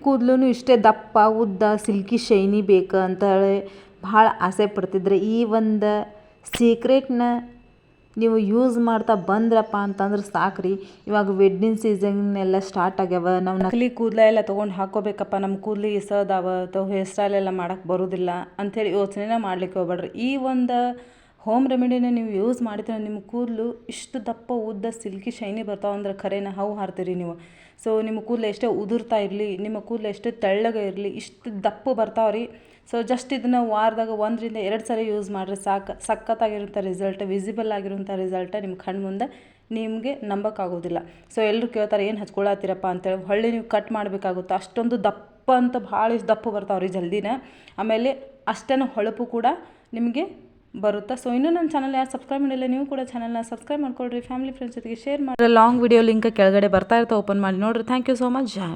ಕೂದಲು ಇಷ್ಟೇ ದಪ್ಪ ಉದ್ದ ಸಿಲ್ಕಿ ಶೈನಿ ಬೇಕು ಅಂತೇಳಿ ಭಾಳ ಆಸೆ ಪಡ್ತಿದ್ರೆ ಈ ಒಂದು ಸೀಕ್ರೆಟ್ನ ನೀವು ಯೂಸ್ ಮಾಡ್ತಾ ಬಂದ್ರಪ್ಪ ಅಂತಂದ್ರೆ ಸಾಕ್ರಿ. ಇವಾಗ ವೆಡ್ಡಿಂಗ್ ಸೀಸನ್ ಎಲ್ಲ ಸ್ಟಾರ್ಟ್ ಆಗ್ಯಾವ. ನಾವು ನಕಲಿ ಕೂದಲ ಎಲ್ಲ ತೊಗೊಂಡು ಹಾಕೋಬೇಕಪ್ಪ, ನಮ್ಮ ಕೂದಲಿಗೆ ಇಸೋದಾವ ಅಥವಾ ಹೇರ್ ಸ್ಟೈಲ್ ಎಲ್ಲ ಮಾಡೋಕ್ಕೆ ಬರೋದಿಲ್ಲ ಅಂಥೇಳಿ ಯೋಚನೆನ ಮಾಡ್ಲಿಕ್ಕೆ ಹೋಗ್ಬೇಡ್ರಿ. ಈ ಒಂದು ಹೋಮ್ ರೆಮಿಡಿನ ನೀವು ಯೂಸ್ ಮಾಡಿದ್ರೆ ನಿಮ್ಮ ಕೂದಲು ಇಷ್ಟು ದಪ್ಪ ಉದ್ದ ಸಿಲ್ಕಿ ಶೈನಿ ಬರ್ತಾವಂದ್ರೆ ಖರೇನ ಹವು ಹಾರ್ತೀರಿ ನೀವು. ಸೊ ನಿಮ್ಮ ಕೂದಲು ಎಷ್ಟೇ ಉದುರ್ತಾ ಇರಲಿ, ನಿಮ್ಮ ಕೂದಲು ಎಷ್ಟೇ ತೆಳ್ಳಗೆ ಇರಲಿ, ಇಷ್ಟು ದಪ್ಪ ಬರ್ತಾವ್ರಿ. ಸೊ ಜಸ್ಟ್ ಇದನ್ನು ವಾರದಾಗ 1 ರಿಂದ 2 ಸರಿ ಯೂಸ್ ಮಾಡಿರಿ ಸಾಕು. ಸಖತ್ತಾಗಿರೋಂಥ ರಿಸಲ್ಟ್, ವಿಸಿಬಲ್ ಆಗಿರೋಂಥ ರಿಸಲ್ಟ್ ನಿಮ್ಮ ಕಣ್ಣು ಮುಂದೆ ನಿಮಗೆ ನಂಬೋಕ್ಕಾಗೋದಿಲ್ಲ. ಸೊ ಎಲ್ಲರೂ ಕೇಳ್ತಾರೆ ಏನು ಹಚ್ಕೊಳತ್ತೀರಪ್ಪ ಅಂತೇಳಿ. ಹೊಳ್ಳಿ ನೀವು ಕಟ್ ಮಾಡಬೇಕಾಗುತ್ತೆ. ಅಷ್ಟೊಂದು ದಪ್ಪ ಅಂತ ಭಾಳ ಇಷ್ಟು ದಪ್ಪ ಬರ್ತಾವ್ರಿ ಜಲ್ದಿನ. ಆಮೇಲೆ ಅಷ್ಟೇನು ಹೊಳಪು ಕೂಡ ನಿಮಗೆ ಬರುತ್ತೆ. ಸೊ ಇನ್ನೂ ನನ್ನ ಚಾನಲ್ ಯಾರು ಸಬ್ಸ್ಕ್ರೈಬ್ ಮಾಡಿಲ್ಲ, ನೀವು ಕೂಡ ಚಾನಲ್ನ ಸಬ್ಸ್ಕ್ರೈಬ್ ಮಾಡ್ಕೊಳ್ರಿ. ಫ್ಯಾಮಿಲಿ ಫ್ರೆಂಡ್ಸ್ ಜೊತೆಗೆ ಶೇರ್ ಮಾಡಿ. ಲಾಂಗ್ ವಿಡಿಯೋ ಲಿಂಕ್ ಕೆಳಗಡೆ ಬರ್ತಾ ಇರ್ತಾ ಓಪನ್ ಮಾಡಿ ನೋಡಿರಿ. Thank you so much. Jai